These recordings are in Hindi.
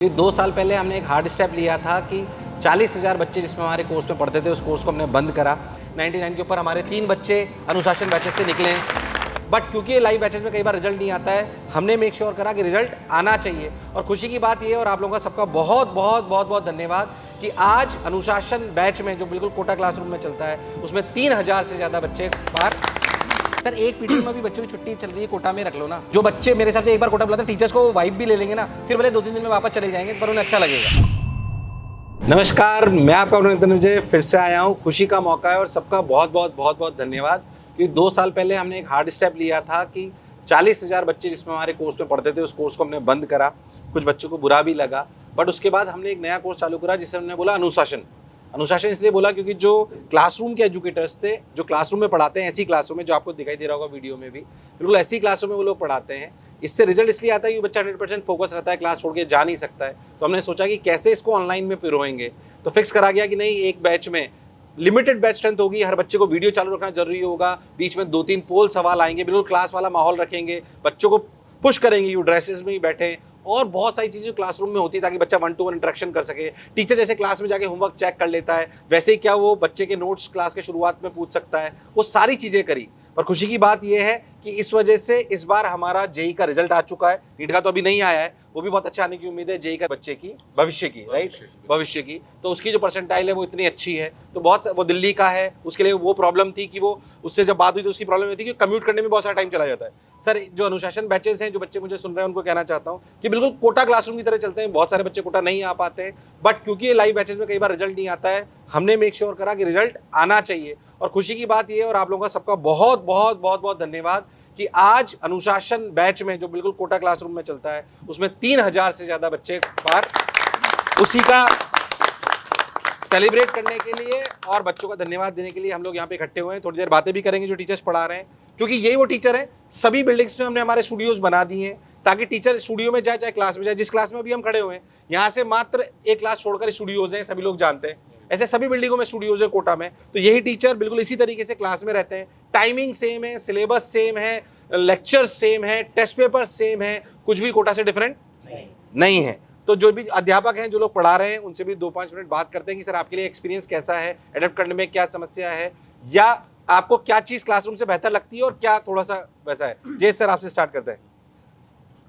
2 साल पहले हमने एक हार्ड स्टेप लिया था कि 40,000 बच्चे जिसमें हमारे कोर्स में पढ़ते थे उस कोर्स को हमने बंद करा। 99 के ऊपर हमारे 3 बच्चे अनुशासन बैचेस से निकले हैं। बट क्योंकि ये लाइव बैचेस में कई बार रिजल्ट नहीं आता है, हमने मेक श्योर करा कि रिजल्ट आना चाहिए। और खुशी की बात ये है, और आप लोगों का सबका बहुत बहुत बहुत बहुत धन्यवाद कि आज अनुशासन बैच में जो बिल्कुल कोटा क्लासरूम में चलता है उसमें 3,000 से ज़्यादा बच्चे बाहर। सर एक पीटीएम में भी बच्चों की छुट्टी चल रही है, कोटा में रख लो ना। जो बच्चे मेरे हिसाब से एक बार कोटा बुलाते हैं, टीचर्स को वाइब भी ले लेंगे ना, फिर भले 2-3 दिन में वापस चले जाएंगे पर उन्हें अच्छा लगेगा। नमस्कार, मैं आपका अपना नितिन विजय फिर से आया हूँ। खुशी का मौका है और सबका बहुत बहुत बहुत बहुत धन्यवाद कि 2 साल पहले हमने एक हार्ड स्टेप लिया था कि 40,000 बच्चे जिसमें हमारे कोर्स में पढ़ते थे उस कोर्स को हमने बंद करा। कुछ बच्चों को बुरा भी लगा, बट उसके बाद हमने एक नया कोर्स चालू करा जिसे हमने बोला अनुशासन। अनुशासन इसलिए बोला क्योंकि जो क्लासरूम के एजुकेटर्स थे, जो क्लासरूम में पढ़ाते हैं, ऐसी क्लासरूम में जो आपको दिखाई दे रहा होगा वीडियो में भी, बिल्कुल ऐसी क्लासरूम में वो लोग पढ़ाते हैं। इससे रिजल्ट इसलिए आता है कि बच्चा 100% फोकस रहता है, क्लास छोड़ के जा नहीं सकता है। तो हमने सोचा कि कैसे इसको ऑनलाइन में पिरोएंगे, तो फिक्स करा गया कि नहीं, एक बैच में लिमिटेड बैच स्ट्रेंथ होगी, हर बच्चे को वीडियो चालू रखना जरूरी होगा, बीच में 2-3 पोल सवाल आएंगे, बिल्कुल क्लास वाला माहौल रखेंगे, बच्चों को पुश करेंगे यू ड्रेसेस में ही बैठे, और बहुत सारी चीज़ें क्लासरूम में होती है ताकि बच्चा 1-to-1 इंटरेक्शन कर सके। टीचर जैसे क्लास में जाके होमवर्क चेक कर लेता है, वैसे ही क्या वो बच्चे के नोट्स क्लास के शुरुआत में पूछ सकता है, वो सारी चीज़ें करी। पर खुशी की बात यह है कि इस वजह से इस बार हमारा जेई का रिजल्ट आ चुका है। नीट का तो अभी नहीं आया है, वो भी बहुत अच्छा आने की उम्मीद है। जेई का बच्चे की भविष्य की, राइट, भविष्य की, तो उसकी जो परसेंटाइल है वो इतनी अच्छी है। तो बहुत, वो दिल्ली का है, उसके लिए वो प्रॉब्लम थी कि वो, उससे जब बात हुई तो उसकी प्रॉब्लम ये थी कि कम्यूट करने में बहुत सारा टाइम चला जाता है। सर जो अनुशासन बैचेस हैं, जो बच्चे मुझे सुन रहे हैं उनको कहना चाहता हूँ कि बिल्कुल कोटा क्लासरूम की तरह चलते हैं। बहुत सारे बच्चे कोटा नहीं आ पाते हैं, बट क्योंकि ये लाइव बैचेस में कई बार रिजल्ट नहीं आता है, हमने मेक श्योर करा कि रिजल्ट आना चाहिए। और खुशी की बात ये है, और आप लोगों का सबका बहुत बहुत बहुत बहुत धन्यवाद कि आज अनुशासन बैच में जो बिल्कुल कोटा क्लासरूम में चलता है उसमें 3,000 से ज्यादा बच्चे बाहर, उसी का सेलिब्रेट करने के लिए और बच्चों का धन्यवाद देने के लिए हम लोग यहाँ पे इकट्ठे हुए हैं। थोड़ी देर बातें भी करेंगे जो टीचर्स पढ़ा रहे हैं, क्योंकि यही वो टीचर हैं। सभी बिल्डिंग्स में हमने हमारे स्टूडियोज बना दिए हैं ताकि टीचर स्टूडियो में जाए चाहे क्लास में जाए। जिस क्लास में अभी हम खड़े हुए हैं, यहाँ से मात्र एक क्लास छोड़कर स्टूडियोज हैं, सभी लोग जानते हैं। ऐसे सभी बिल्डिंगों में स्टूडियोज है कोटा में। तो यही टीचर बिल्कुल इसी तरीके से क्लास में रहते हैं। टाइमिंग सेम है, सिलेबस सेम है, लेक्चर सेम है, टेस्ट पेपर सेम है, कुछ भी कोटा से डिफरेंट नहीं है। तो जो भी अध्यापक हैं, जो लोग पढ़ा रहे हैं, उनसे भी 2-5 मिनट बात करते हैं कि सर आपके लिए एक्सपीरियंस कैसा है, एडेप्ट करने में क्या समस्या है, या आपको क्या चीज़ क्लासरूम से बेहतर लगती है और क्या थोड़ा सा वैसा है। जय सर, आपसे स्टार्ट करते हैं।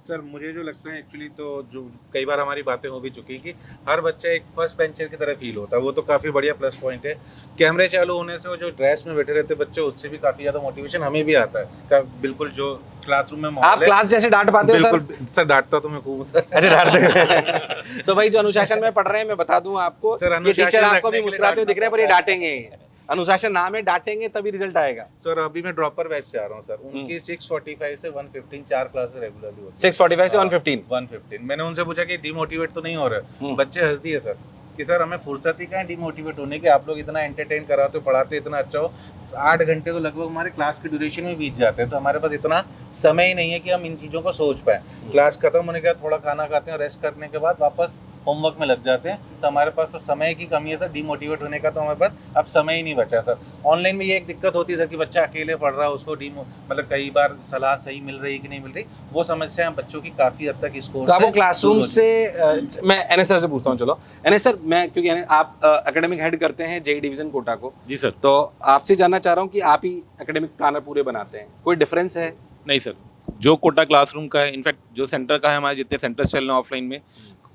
सर मुझे जो लगता है एक्चुअली, तो जो कई बार हमारी बातें हो भी चुकी कि हर बच्चा एक फर्स्ट बेंचर की तरह फील होता है, वो तो काफ़ी बढ़िया प्लस पॉइंट है। कैमरे चालू होने से वो जो ड्रेस में बैठे रहते बच्चे, उससे भी काफ़ी ज़्यादा मोटिवेशन हमें भी आता है। बिल्कुल जो क्लासरूम में आप माहौल है, क्लास जैसे डांट पाते हो सर? बिल्कुल सर, डांटता तो मैं खूब सर। अच्छा, डांटते तो भाई जो अनुशासन में पढ़ रहे हैं, मैं बता दूं आपको, सर, ये अनुशासन टीचर आपको रखने भी के लिए मुस्कुराते हुए दिख रहे हैं, पर ये डांटना डांटेंगे। अनुशासन नाम है, डांटेंगे तभी रिजल्ट आएगा। सर अभी मैं ड्रॉपर बैच से आ रहा हूँ सर, उनकी 6:45 से 1:15 4 क्लासेस रेगुलरली होती है। 6:45 से 1:15। 1:15 मैंने उनसे पूछा कि डिमोटिवेट तो नहीं हो रहे? बच्चे हंस दिए सर कि सर हमें फुर्सत ही कहाँ डिमोटिवेट होने की, आप लोग इतना एंटरटेन कराते हो, पढ़ाते इतना अच्छा हो। 8 घंटे तो लगभग हमारे क्लास के ड्यूरेशन में बीत जाते हैं, तो हमारे पास इतना समय ही नहीं है कि हम इन चीज़ों को सोच पाए। क्लास खत्म होने के बाद थोड़ा खाना खाते हैं, रेस्ट करने के बाद वापस होमवर्क में लग जाते हैं, तो हमारे पास तो समय की कमी है सर। डिमोटिवेट होने का तो हमारे पास अब समय ही नहीं बचा सर। ऑनलाइन में ये एक दिक्कत होती है सर कि बच्चा अकेले पढ़ रहा है, उसको मतलब कई बार सलाह सही मिल रही है कि नहीं मिल रही, वो समस्याएं बच्चों की काफ़ी हद तक स्कोर। तो आपको क्लासरूम से मैं एनएस सर से पूछता हूँ। चलो एनएस सर, मैं क्योंकि आप एकेडमिक हेड करते हैं जेई डिवीजन कोटा को। जी सर। तो आपसे जानना चाह रहा हूँ कि आप ही एकेडमिक प्लानर पूरे बनाते हैं, कोई डिफरेंस है? नहीं सर, जो कोटा क्लासरूम का है, इनफैक्ट जो सेंटर का है, हमारे जितने सेंटर्स चल रहे हैं ऑफलाइन में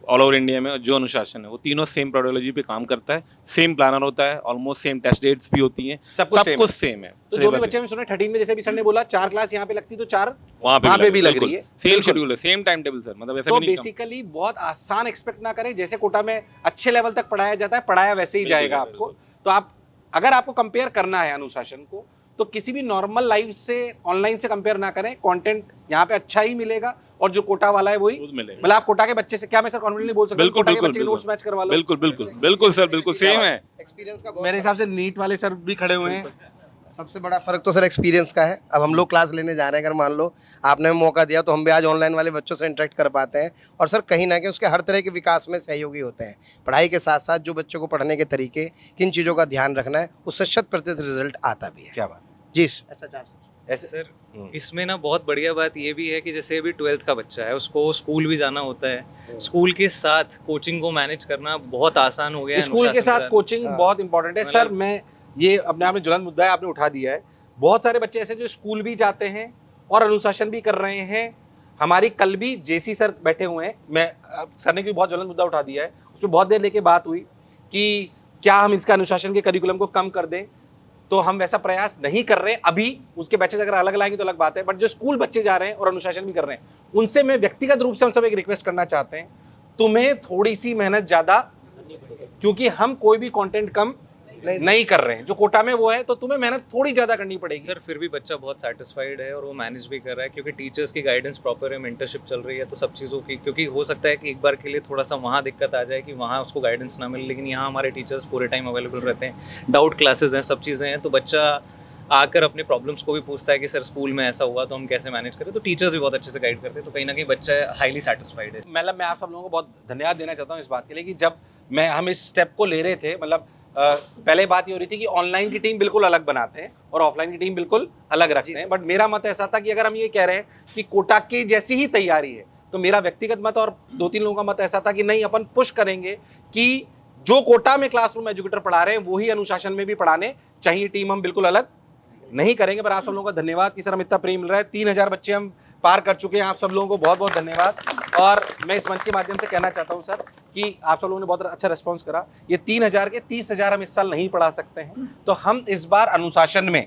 ऑल ओवर इंडिया में, जो अनुशासन है वो तीनों सेम प्रोडोलॉजी पे काम करता है, सेम प्लानर होता है, ऑलमोस्ट सेम टेस्ट डेट्स भी होती हैं, सब कुछ सेम है। तो जो भी बच्चे में सुने 13 में, जैसे भी सर ने बोला 4 क्लास यहाँ पे लगती, तो 4 वहाँ पे भी लग रही है। सेम शेड्यूल है, सेम टाइम टेबल सर, मतलब ऐसा तो भी नहीं। बेसिकली बहुत आसान एक्सपेक्ट ना करें, जैसे कोटा में अच्छे लेवल तक पढ़ाया जाता है, पढ़ाया वैसे ही जाएगा आपको। तो आप, अगर आपको कंपेयर करना है अनुशासन को, तो किसी भी नॉर्मल लाइफ से, ऑनलाइन से कंपेयर ना करें। कंटेंट यहाँ पे अच्छा ही मिलेगा, और जो कोटा वाला है वही मिलेगा। मतलब आप कोटा के बच्चे से, क्या मैं सर कॉन्फिडेंटली बोल सकता हूं कोटा के बच्चे के नोट्स मैच करवा लो? बिल्कुल बिल्कुल बिल्कुल सर, बिल्कुल सेम है। एक्सपीरियंस का मेरे हिसाब से नीट वाले सर भी खड़े हुए हैं। सबसे बड़ा फर्क तो सर एक्सपीरियंस का है। अब हम लोग क्लास लेने जा रहे हैं, अगर मान लो आपने मौका दिया तो हम भी आज ऑनलाइन वाले बच्चों से इंटरेक्ट कर पाते हैं। और सर कहीं ना कहीं उसके हर तरह के विकास में सहयोगी होते हैं। पढ़ाई के साथ साथ जो बच्चों को पढ़ने के तरीके, किन चीज़ों का ध्यान रखना है, उससे 100% रिजल्ट आता भी है। क्या बात जी SHR सर। ऐसे सर इसमें ना बहुत बढ़िया बात ये भी है कि जैसे अभी 12th का बच्चा है, उसको स्कूल भी जाना होता है, स्कूल के साथ कोचिंग को मैनेज करना बहुत आसान हो गया है स्कूल के अनुशासन साथ साथ। कोचिंग बहुत इंपॉर्टेंट है सर। मतलब- मैं ये अपने आप में ज्वलंत मुद्दा है, आपने उठा दिया है। बहुत सारे बच्चे ऐसे जो स्कूल भी जाते हैं और अनुशासन भी कर रहे हैं। हमारी कल भी जेसी सर बैठे हुए हैं, मैं सर ने भी बहुत ज्वलंत मुद्दा उठा दिया है, उसमें बहुत देर लेके बात हुई कि क्या हम इसका अनुशासन के करिकुलम को कम कर दें, तो हम वैसा प्रयास नहीं कर रहे हैं अभी। उसके बैचेस अगर अलग लाएंगे तो अलग बात है, बट जो स्कूल बच्चे जा रहे हैं और अनुशासन भी कर रहे हैं, उनसे मैं व्यक्तिगत रूप से हम सब एक रिक्वेस्ट करना चाहते हैं, तुम्हें थोड़ी सी मेहनत ज्यादा, क्योंकि हम कोई भी कंटेंट कम नहीं कर रहे हैं, जो कोटा में वो है, तो तुम्हें मेहनत थोड़ी ज्यादा करनी पड़ेगी। सर फिर भी बच्चा बहुत सेटिस्फाइड है और वो मैनेज भी कर रहा है, क्योंकि टीचर्स की गाइडेंस प्रॉपर है, मेंटरशिप चल रही है, तो सब चीज़ों की, क्योंकि हो सकता है कि एक बार के लिए थोड़ा सा वहाँ दिक्कत आ जाए कि वहाँ उसको गाइडेंस ना मिले, लेकिन यहाँ हमारे टीचर्स पूरे टाइम अवेलेबल रहते हैं, डाउट क्लासेस हैं, सब चीज़ें हैं, तो बच्चा आकर अपने प्रॉब्लम्स को भी पूछता है कि सर स्कूल में ऐसा हुआ तो हम कैसे मैनेज करें, तो टीचर्स भी बहुत अच्छे से गाइड करते हैं, तो कहीं ना कहीं बच्चा हाईली सेटिस्फाइड है। मतलब मैं आप सब लोगों को बहुत धन्यवाद देना चाहता हूँ इस बात के लिए कि जब हम इस स्टेप को ले रहे थे, मतलब पहले बात ये हो रही थी कि ऑनलाइन की टीम बिल्कुल अलग बनाते हैं और ऑफलाइन की टीम बिल्कुल अलग रखते हैं, बट मेरा मत ऐसा था कि अगर हम ये कह रहे हैं कि कोटा की जैसी ही तैयारी है, तो मेरा व्यक्तिगत मत और 2-3 लोगों का मत ऐसा था कि नहीं, अपन पुश करेंगे कि जो कोटा में क्लासरूम एजुकेटर पढ़ा रहे हैं वही अनुशासन में भी पढ़ाने चाहिए, टीम हम बिल्कुल अलग नहीं करेंगे। पर आप सब लोगों का धन्यवाद कि सर हम इतना प्रेम मिल रहा है। 3000 बच्चे हम पार कर चुके हैं, आप सब लोगों को बहुत बहुत धन्यवाद। और मैं इस मंच के माध्यम से कहना चाहता हूं सर कि आप सब लोगों ने बहुत अच्छा रिस्पांस करा। ये 3000 के 30,000 हम इस साल नहीं पढ़ा सकते हैं, तो हम इस बार अनुशासन में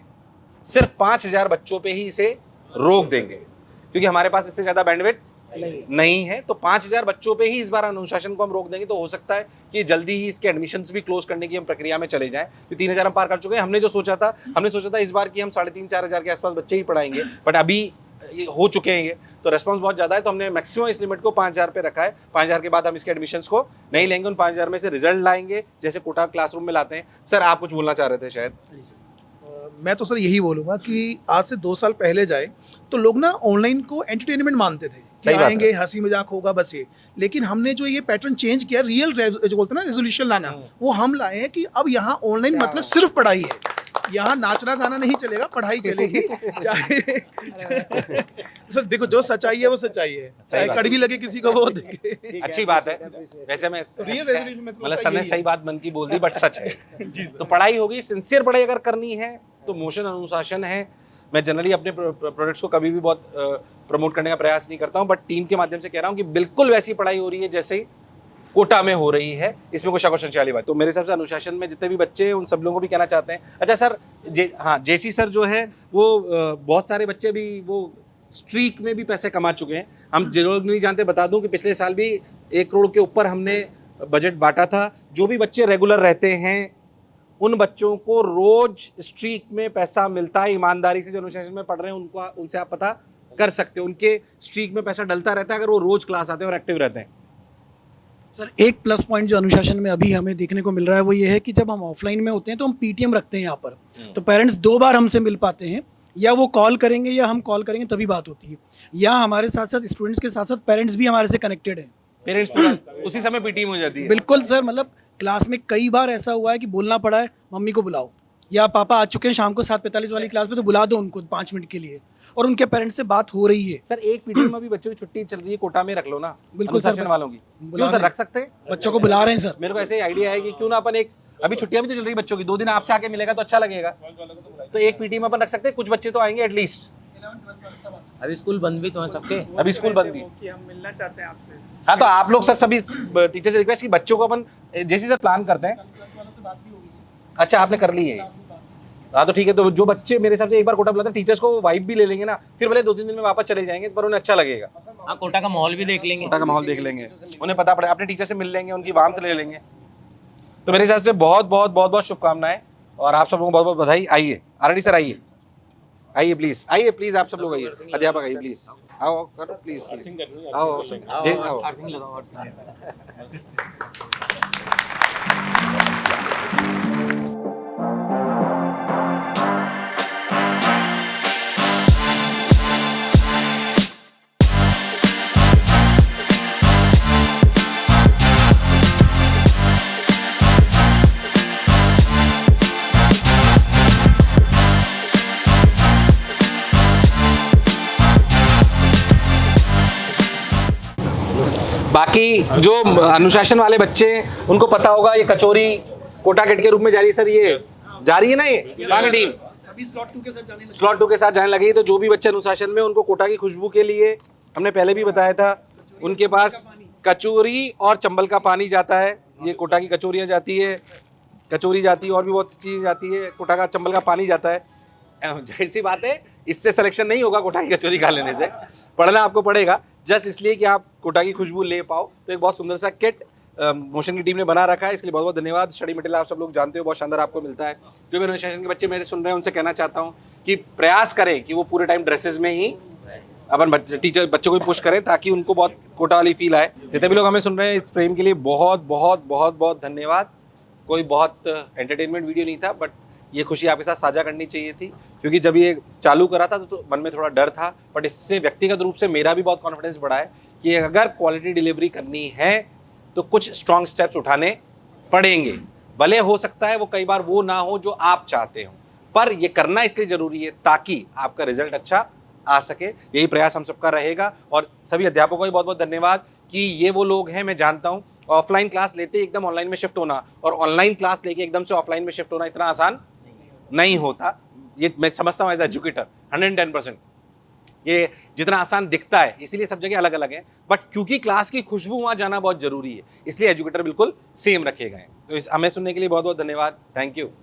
सिर्फ 5000 बच्चों पे ही इसे रोक देंगे, क्योंकि हमारे पास इससे ज्यादा बैंडविड्थ नहीं है। तो 5000 बच्चों पे ही इस बार अनुशासन को हम रोक देंगे, तो हो सकता है कि जल्दी ही इसके एडमिशन्स भी क्लोज करने की हम प्रक्रिया में चले जाएं। तो 3000 हम पार कर चुके हैं। हमने सोचा था इस बार की हम 3,500-4 हजार के आसपास बच्चे ही पढ़ाएंगे, बट अभी ये हो चुके हैं, ये तो रेस्पॉन्स बहुत ज़्यादा है, तो हमने मैक्सिमम इस लिमिट को 5000 पे रखा है। 5000 के बाद हम इसके एडमिशन्स को नहीं लेंगे, उन 5000 में से रिजल्ट लाएंगे जैसे कोटा क्लासरूम में लाते हैं। सर आप कुछ बोलना चाह रहे थे शायद। मैं तो सर यही बोलूँगा कि आज से 2 साल पहले जाए तो लोग ना ऑनलाइन को एंटरटेनमेंट मानते थे, सही बात है। आएंगे हंसी मजाक होगा बस ये, लेकिन हमने जो ये पैटर्न चेंज किया, रियल जो बोलते हैं ना रेजोल्यूशन लाना, वो हम लाए हैं कि अब यहाँ ऑनलाइन मतलब सिर्फ पढ़ाई है, यहाँ नाचना गाना नहीं चलेगा, पढ़ाई चलेगी। चाहे सर देखो जो सच्चाई है वो सच्चाई है, चाहे बात कड़वी लगे किसी को वो देखे। अच्छी बात है। वैसे मैं रियल रेजोल्यूशन में मतलब सर ने सही बात मन की बोल दी, बट सच है। तो पढ़ाई होगी, सिंसियर पढ़ाई अगर करनी है तो मोशन अनुशासन है। मैं जनरली अपने प्रोडक्ट्स को कभी भी बहुत प्रमोट करने का प्रयास नहीं करता हूं, बट टीम के माध्यम से कह रहा हूं कि बिल्कुल वैसी पढ़ाई हो रही है जैसे ही कोटा में हो रही है, इसमें कोई शक और संशय वाली बात। तो मेरे हिसाब से अनुशासन में जितने भी बच्चे हैं उन सब लोगों को भी कहना चाहते हैं। अच्छा सर, जेसी सर जो है वो बहुत सारे बच्चे भी वो स्ट्रीक में भी पैसे कमा चुके हैं। हम जो लोग नहीं जानते बता दूं कि पिछले साल भी 1 करोड़ के ऊपर हमने बजट बांटा था। जो भी बच्चे रेगुलर रहते हैं उन बच्चों को रोज स्ट्रीक में पैसा मिलता है, ईमानदारी से जो अनुशासन में पढ़ रहे हैं उनको, उनसे आप पता कर सकते हो, उनके स्ट्रीक में पैसा डलता रहता है अगर वो रोज क्लास आते हैं और एक्टिव रहते हैं। सर एक प्लस पॉइंट जो अनुशासन में अभी हमें देखने को मिल रहा है वो ये है कि जब हम ऑफलाइन में होते हैं तो हम पीटीएम रखते हैं यहाँ पर, तो पेरेंट्स 2 बार हमसे मिल पाते हैं, या वो कॉल करेंगे या हम कॉल करेंगे तभी बात होती है। यहाँ हमारे साथ साथ स्टूडेंट्स के साथ साथ पेरेंट्स भी हमारे से कनेक्टेड हैं। पेरेंट्स पूरा उसी समय पीटीएम हो जाती है। बिल्कुल सर, मतलब क्लास में कई बार ऐसा हुआ है कि बोलना पड़ा है मम्मी को बुलाओ, या पापा आ चुके हैं शाम को 7:45 वाली क्लास में तो बुला दो उनको 5 मिनट के लिए, और उनके पेरेंट्स से बात हो रही है। सर एक पीटीएम में भी बच्चों की छुट्टी चल रही है, कोटा में रख लो ना। बिल्कुल सर, अनुशासन वालों की बुला क्यों सर रहे रख सकते हैं? बच्चों को बुला रहे हैं सर। मेरे को ऐसे ही आइडिया है कि क्यों ना अपन एक, अभी छुट्टियां भी तो चल रही है बच्चों की, 2 दिन आपसे आके मिलेगा तो अच्छा लगेगा, तो एक पीटीएम अपन रख सकते हैं, कुछ बच्चे तो आएंगे एटलीस्ट। अभी स्कूल बंद भी तो है सबके। अभी स्कूल बंद भी, कि हम मिलना चाहते हैं आपसे। हाँ तो आप लोग सर सभी टीचर से रिक्वेस्ट कि बच्चों को अपन जैसे सर प्लान करते हैं। अच्छा आपने कर ली है, हाँ तो ठीक है। तो जो बच्चे मेरे हिसाब से एक बार कोटा बुलाते हैं, टीचर्स को वाइब भी ले लेंगे ना, फिर भले 2-3 दिन में वापस चले जाएंगे पर उन्हें अच्छा लगेगा। हाँ कोटा का माहौल भी देख लेंगे। कोटा का माहौल देख लेंगे, उन्हें पता पड़े, अपने टीचर से मिल लेंगे, उनकी वार्मथ ले लेंगे। तो मेरे हिसाब से बहुत बहुत बहुत बहुत शुभकामनाएं और आप सब लोगों को बहुत बहुत बधाई। आइए आरडी सर, आइए आइए प्लीज, आइए प्लीज, आप सब लोग आइए, अध्यापक आइए प्लीज, आओ करो प्लीज प्लीज, आओ जय आओ। आर्थिंग लगाओ। भाई जो अनुशासन वाले बच्चे हैं उनको पता होगा ये कचौरी कोटा किट के रूप में जा रही है। सर ये जा रही है ना, ये कहाँ की टीम अभी स्लॉट 2 के साथ जाने लगे। स्लॉट 2 के साथ जाने लगी। तो जो भी बच्चे अनुशासन में उनको कोटा की खुशबू के लिए हमने पहले भी बताया था, उनके पास कचौरी और चंबल का पानी जाता है। ये कोटा की कचौरियाँ जाती है, कचौरी जाती है और भी बहुत चीज़ जाती है, कोटा का चंबल का पानी जाता है। जाहिर सी बात है इससे सिलेक्शन नहीं होगा कोटा की कचौरी खा लेने से, पढ़ना आपको पड़ेगा जस्ट इसलिए कि आप कोटा की खुशबू ले पाओ। तो एक बहुत सुंदर सा किट मोशन की टीम ने बना रखा है, इसके लिए बहुत बहुत धन्यवाद। स्टडी मटेरियल आप सब लोग जानते हो बहुत शानदार आपको मिलता है। जो भी अनुशासन के बच्चे मेरे सुन रहे हैं उनसे कहना चाहता हूँ कि प्रयास करें कि वो पूरे टाइम ड्रेसेस में ही अपन टीचर बच्चों को भी पुश करें ताकि उनको बहुत कोटा वाली फील आए। जितने भी लोग हमें सुन रहे हैं इस प्रेम के लिए बहुत बहुत बहुत बहुत धन्यवाद। कोई बहुत एंटरटेनमेंट वीडियो नहीं था, बट ये खुशी आपके साथ साझा करनी चाहिए थी, क्योंकि जब ये चालू करा था तो मन में थोड़ा डर था, बट इससे व्यक्तिगत रूप से मेरा भी बहुत कॉन्फिडेंस बढ़ा है कि अगर क्वालिटी डिलीवरी करनी है तो कुछ स्ट्रॉन्ग स्टेप्स उठाने पड़ेंगे। भले हो सकता है वो कई बार वो ना हो जो आप चाहते हो, पर ये करना इसलिए ज़रूरी है ताकि आपका रिजल्ट अच्छा आ सके। यही प्रयास हम सबका रहेगा। और सभी अध्यापकों को भी बहुत बहुत धन्यवाद कि ये वो लोग हैं, मैं जानता हूँ ऑफलाइन क्लास लेते ही एकदम ऑनलाइन में शिफ्ट होना और ऑनलाइन क्लास लेके एकदम से ऑफलाइन में शिफ्ट होना इतना आसान नहीं होता। ये मैं समझता हूँ एज एजुकेटर 110%। ये जितना आसान दिखता है इसीलिए सब जगह अलग अलग है, बट क्योंकि क्लास की खुशबू वहाँ जाना बहुत जरूरी है, इसलिए एजुकेटर बिल्कुल सेम रखे गए हैं। तो इस हमें सुनने के लिए बहुत बहुत धन्यवाद। Thank you.